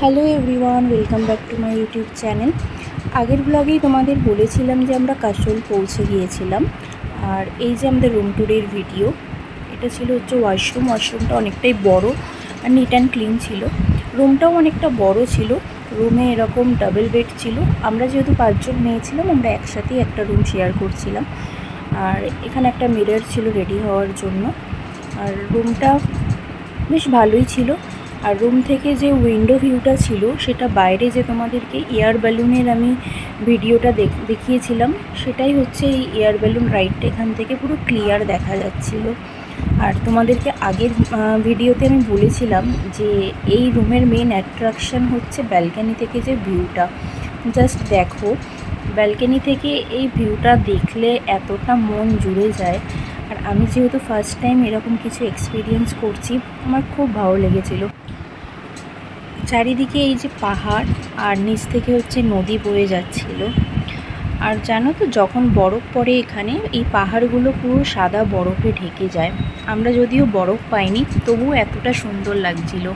Hello everyone, welcome back to my YouTube channel. আগের ব্লগেই তোমাদের বলেছিলাম যে আমরা কাশোল পৌঁছে গিয়েছিলাম। আর এই যে আমাদের রুম ট্যুরের ভিডিও, এটা ছিল হচ্ছে ওয়াশরুমটা অনেকটাই বড় আর নিট অ্যান্ড ক্লিন ছিল। রুমটাও অনেকটা বড় ছিল। রুমে এরকম ডাবল বেড ছিল। আমরা যেহেতু 5 জন মেয়ে ছিলাম, আমরা একসাথেই একটা রুম শেয়ার করছিলাম। আর এখানে একটা মিরর ছিল রেডি হওয়ার জন্য। আর রুমটা বেশ ভালোই ছিল। আর রুম থেকে যে উইন্ডো ভিউটা ছিল, সেটা বাইরে যে তোমাদেরকে এয়ার বেলুনের আমি ভিডিওটা দেখিয়েছিলাম, সেটাই হচ্ছে এই এয়ার বেলুন রাইডটা। এখান থেকে পুরো ক্লিয়ার দেখা যাচ্ছিল। আর তোমাদেরকে আগের ভিডিওতে আমি বলেছিলাম যে এই রুমের মেন অ্যাট্রাকশান হচ্ছে ব্যালকনি থেকে যে ভিউটা। জাস্ট দেখো, ব্যালকনি থেকে এই ভিউটা দেখলে এতটা মন জুড়ে যায়। আর আমি যেহেতু ফার্স্ট টাইম এরকম কিছু এক্সপিরিয়েন্স করছি, আমার খুব ভালো লেগেছিল। চারিদিকে এই যে পাহাড়, আর নিচ থেকে হচ্ছে নদী বয়ে যাচ্ছিল। আর জানো তো, যখন বরফ পড়ে এখানে, এই পাহাড়গুলো পুরো সাদা বরফে ঢেকে যায়। আমরা যদিও বরফ পাইনি, তবুও এতটা সুন্দর লাগছিল।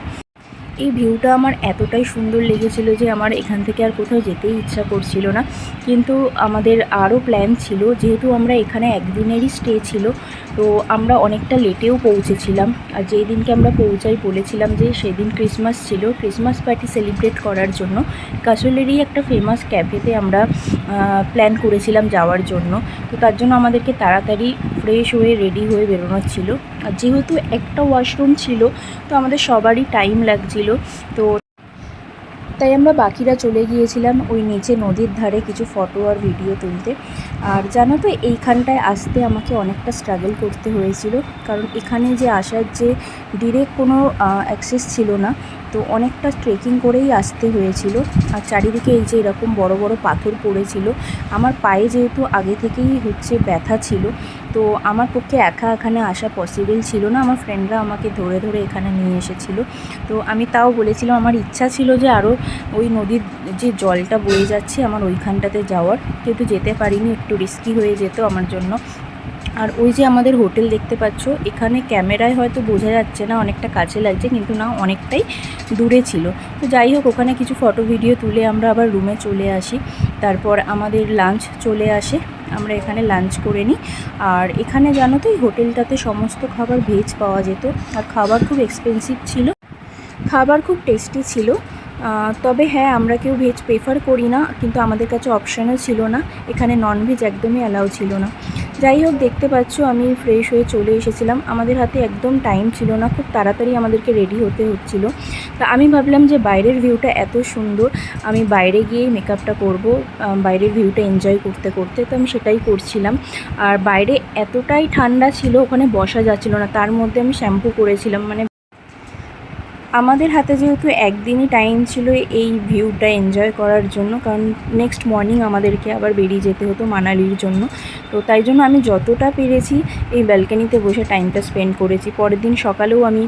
এই ভিউটা আমার এতটাই সুন্দর লেগেছিল যে আমার এখান থেকে আর কোথাও যেতেই ইচ্ছা করছিল না। কিন্তু আমাদের আরও প্ল্যান ছিল, যেহেতু আমরা এখানে একদিনেরই স্টে ছিল, তো আমরা অনেকটা লেটেও পৌঁছেছিলাম। আর যেই দিনকে আমরা পৌঁছাই বলেছিলাম যে সেদিন ক্রিসমাস ছিল। ক্রিসমাস পার্টি সেলিব্রেট করার জন্য কাশোলেরই একটা ফেমাস ক্যাফেতে আমরা প্ল্যান করেছিলাম যাওয়ার জন্য। তো তার জন্য আমাদেরকে তাড়াতাড়ি ফ্রেশ হয়ে রেডি হয়ে বেরোনোর ছিল। আর যেহেতু একটা ওয়াশরুম ছিল, তো আমাদের সবারই টাইম লাগছিল। তো তাই আমরা বাকিরা চলে গিয়েছিলাম ওই নিচে নদীর ধারে কিছু ফটো আর ভিডিও তুলতে। আর জানো তো, এইখানটায় আসতে আমাকে অনেকটা স্ট্রাগল করতে হয়েছিল, কারণ এখানে যে আসার যে ডিরেক্ট কোনো অ্যাক্সেস ছিল না। তো অনেকটা ট্রেকিং করেই আসতে হয়েছিল। আর চারিদিকে এই যে এরকম বড় বড় পাথর পড়েছিল। আমার পায়ে যেহেতু আগে থেকেই হচ্ছে ব্যথা ছিল, তো আমার পক্ষে একা এখানে আসা পসিবল ছিল না। আমার ফ্রেন্ডরা আমাকে ধরে ধরে এখানে নিয়ে এসেছিল। তো আমি তাও বলেছিলাম, আমার ইচ্ছা ছিল যে আরও ওই নদীর যে জলটা বয়ে যাচ্ছে আমার ওইখানটাতে যাওয়ার, কিন্তু যেতে পারিনি, একটু রিস্কি হয়ে যেত আমার জন্য। আর ওই যে আমাদের হোটেল দেখতে পাচ্ছ, এখানে ক্যামেরায় হয়তো বোঝা যাচ্ছে না, অনেকটা কাছে লাগছে, কিন্তু না, অনেকটাই দূরে ছিল। তো যাই হোক, ওখানে কিছু ফটো ভিডিও তুলে আমরা আবার রুমে চলে আসি। তারপর আমাদের লাঞ্চ চলে আসে, আমরা এখানে লাঞ্চ করে নিই। আর এখানে জানো তো, এই হোটেলটাতে সমস্ত খাবার ভেজ পাওয়া যেত। আর খাবার খুব এক্সপেন্সিভ ছিল, খাবার খুব টেস্টি ছিল। তবে হ্যাঁ, আমরা কেউ ভেজ প্রেফার করি না, কিন্তু আমাদের কাছে অপশানও ছিল না। এখানে ননভেজ একদমই অ্যালাউ ছিল না। যাই হোক, দেখতে পাচ্ছ আমি ফ্রেশ হয়ে চলে এসেছিলাম। আমাদের হাতে একদম টাইম ছিল না, খুব তাড়াতাড়ি আমাদেরকে রেডি হতে হচ্ছিল। তা আমি ভাবলাম যে বাইরের ভিউটা এত সুন্দর, আমি বাইরে গিয়েই মেকআপটা করব, বাইরের ভিউটা এনজয় করতে করতে। তো আমি সেটাই করছিলাম। আর বাইরে এতটাই ঠান্ডা ছিল, ওখানে বসা যাচ্ছিল না। তার মধ্যে আমি শ্যাম্পু করেছিলাম। মানে আমাদের হাতে যেহেতু একদিনই টাইম ছিল এই ভিউটা এনজয় করার জন্য, কারণ নেক্সট মর্নিং আমাদেরকে আবার বেরিয়ে যেতে হতো মানালির জন্য। তো তাই জন্য আমি যতটা পেরেছি এই ব্যালকনিতে বসে টাইমটা স্পেন্ড করেছি। পরের দিন সকালেও আমি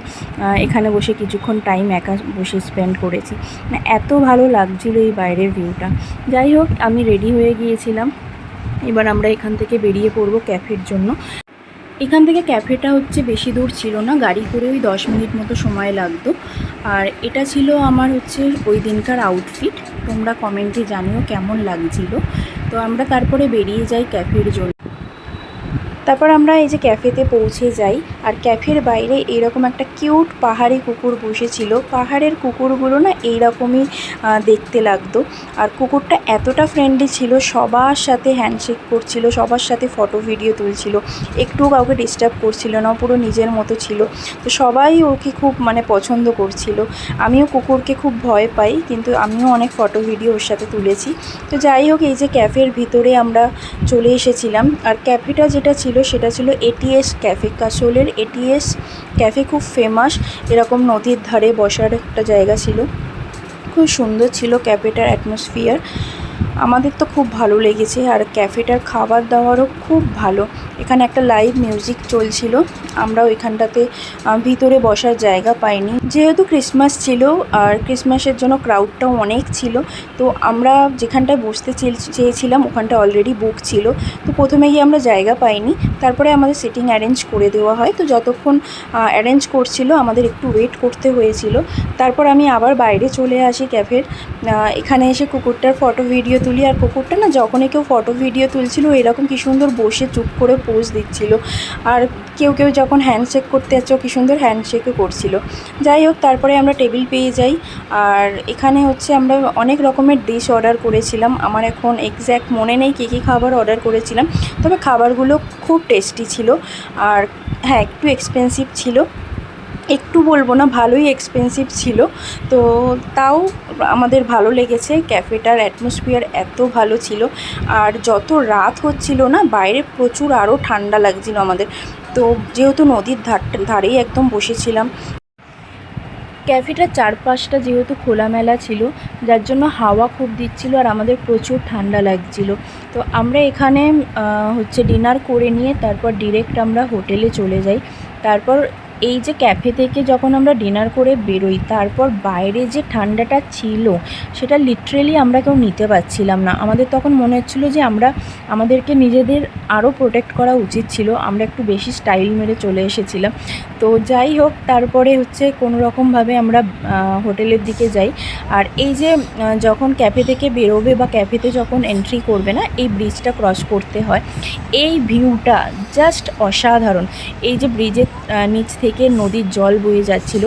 এখানে বসে কিছুক্ষণ টাইম একা বসে স্পেন্ড করেছি। মানে এত ভালো লাগছিল এই বাইরের ভিউটা। যাই হোক, আমি রেডি হয়ে গিয়েছিলাম। এবার আমরা এখান থেকে বেরিয়ে পড়বো ক্যাফের জন্য। এখান থেকে ক্যাফেটা হচ্ছে বেশি দূর ছিল না, গাড়ি করে ওই 10 মিনিট মতো সময় লাগতো। আর এটা ছিল আমার হচ্ছে ওই দিনকার আউটফিট। তোমরা কমেন্টে জানিও কেমন লাগছিল। তো আমরা তারপরে বেরিয়ে যাই ক্যাফের জন্য। তারপর আমরা এই যে ক্যাফেতে পৌঁছে যাই। আর ক্যাফের বাইরে এইরকম একটা কিউট পাহাড়ি কুকুর বসেছিল। পাহাড়ের কুকুরগুলো না এইরকমই দেখতে লাগতো। আর কুকুরটা এতটা ফ্রেন্ডলি ছিল, সবার সাথে হ্যান্ডশেক করছিল, সবার সাথে ফটো ভিডিও তুলছিল, একটুও কাউকে ডিস্টার্ব করছিল না, পুরো নিজের মতো ছিল। তো সবাই ওকে খুব পছন্দ করছিল। আমিও কুকুরকে খুব ভয় পাই, কিন্তু আমিও অনেক ফটো ভিডিও ওর সাথে তুলেছি। তো যাই হোক, এই যে ক্যাফের ভিতরে আমরা চলে এসেছিলাম। আর ক্যাফেটা যেটা ছিল সেটা ছিল এটিএস ক্যাফে। কাশোলের এটিএস ক্যাফে খুব ফেমাস। এরকম নদীর ধারে বসার একটা জায়গা ছিল, খুব সুন্দর ছিল ক্যাফেটার অ্যাটমসফিয়ার। আমাদের তো খুব ভালো লেগেছে। আর ক্যাফেটার খাবার দাবারও খুব ভালো। এখানে একটা লাইভ মিউজিক চলছিল। আমরাও এখানটাতে ভিতরে বসার জায়গা পাইনি, যেহেতু ক্রিসমাস ছিল আর ক্রিসমাসের জন্য ক্রাউডটাও অনেক ছিল। তো আমরা যেখানটায় বসতে চেয়েছিলাম ওখানটা অলরেডি বুক ছিল। তো প্রথমে গিয়ে আমরা জায়গা পাইনি, তারপরে আমাদের সিটিং অ্যারেঞ্জ করে দেওয়া হয়। তো যতক্ষণ অ্যারেঞ্জ করছিল আমাদের একটু ওয়েট করতে হয়েছিল। তারপর আমি আবার বাইরে চলে আসি ক্যাফের। এখানে এসে কুকুরটার ফটো ভিডিও তুলি। আর কুকুরটা না, যখনই কেউ ফটো ভিডিও তুলছিল এরকম কী সুন্দর বসে চুপ করে পোজ দিচ্ছিল। আর কেউ যখন হ্যান্ডশেক করতে যাচ্ছে কী সুন্দর হ্যান্ডশেকও করছিল। যাই হোক, তারপরে আমরা টেবিল পেয়ে যাই। আর এখানে হচ্ছে আমরা অনেক রকমের ডিশ অর্ডার করেছিলাম। আমার এখন এক্স্যাক্ট মনে নেই কী খাবার অর্ডার করেছিলাম, তবে খাবারগুলো খুব টেস্টি ছিল। আর হ্যাঁ, একটু এক্সপেন্সিভ ছিল, একটু বলবো না, ভালোই এক্সপেন্সিভ ছিল। তো তাও আমাদের ভালো লেগেছে। ক্যাফেটার অ্যাটমসফিয়ার এত ভালো ছিল। আর যত রাত হচ্ছিল না, বাইরে প্রচুর আরও ঠান্ডা লাগছিল আমাদের। তো যেহেতু নদীর ধারেই একদম বসেছিলাম, ক্যাফেটার চারপাশটা যেহেতু খোলামেলা ছিল, যার জন্য হাওয়া খুব দিচ্ছিল আর আমাদের প্রচুর ঠান্ডা লাগছিল। তো আমরা এখানে হচ্ছে ডিনার করে নিয়ে তারপর ডিরেক্ট আমরা হোটেলে চলে যাই। তারপর এই যে ক্যাফে থেকে যখন আমরা ডিনার করে বেরোই, তারপর বাইরে যে ঠান্ডাটা ছিল সেটা লিটারেলি আমরা কেউ নিতে পারছিলাম না। আমাদের তখন মনে হচ্ছিলো যে আমাদেরকে নিজেদের আরও প্রোটেক্ট করা উচিত ছিল। আমরা একটু বেশি স্টাইল মেরে চলে এসেছিলাম। তো যাই হোক, তারপরে হচ্ছে কোনো রকমভাবে আমরা হোটেলের দিকে যাই। আর এই যে যখন ক্যাফে থেকে বেরোবে বা ক্যাফেতে যখন এন্ট্রি করবে না, এই ব্রিজটা ক্রস করতে হয়। এই ভিউটা জাস্ট অসাধারণ। এই যে ব্রিজের নিচ থেকে নদীর জল বয়ে যাচ্ছিল,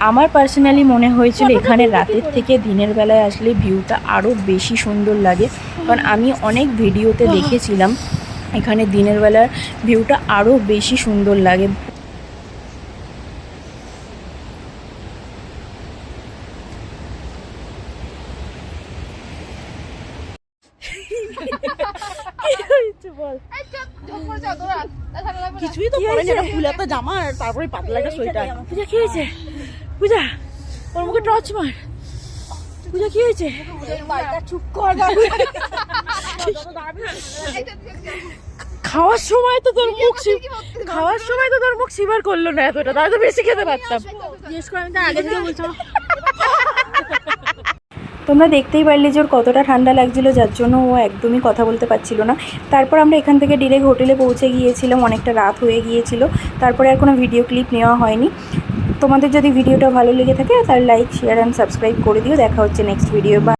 আমার পার্সোনালি মনে হয়েছিল এখানে রাতের থেকে দিনের বেলায় আসলে ভিউটা আরও বেশি সুন্দর লাগে। কারণ আমি অনেক ভিডিওতে দেখেছিলাম এখানে দিনের বেলার ভিউটা আরও বেশি সুন্দর লাগে। কিছুই তো পরে না, ফুল একটা জামা আর তারপরে পাতলা একটা সোয়েটার। পূজা কি হয়েছে? পূজা, ওর মুখে টর্চ মার। পূজা কি হয়েছে? চুপ কর। খাওয়ার সময় তো তোর মুখ শিবার করলো না এতটা, তাই তো বেশি খেতে পারতাম। জিজ্ঞেস করে আমি তার আগে থেকে বলছিলাম। তোমরা দেখতেই পারলে যে ওর কতটা ঠান্ডা লাগছিল, যার জন্য ও একদমই কথা বলতে পারছিল না। তারপর আমরা এখান থেকে ডিরেক্ট হোটেলে পৌঁছে গিয়েছিলাম। অনেকটা রাত হয়ে গিয়েছিল। তারপরে আর কোনো ভিডিও ক্লিপ নেওয়া হয়নি। তোমাদের যদি ভিডিওটা ভালো লেগে থাকে তাহলে লাইক, শেয়ার অ্যান্ড সাবস্ক্রাইব করে দিও। দেখা হচ্ছে নেক্সট ভিডিও।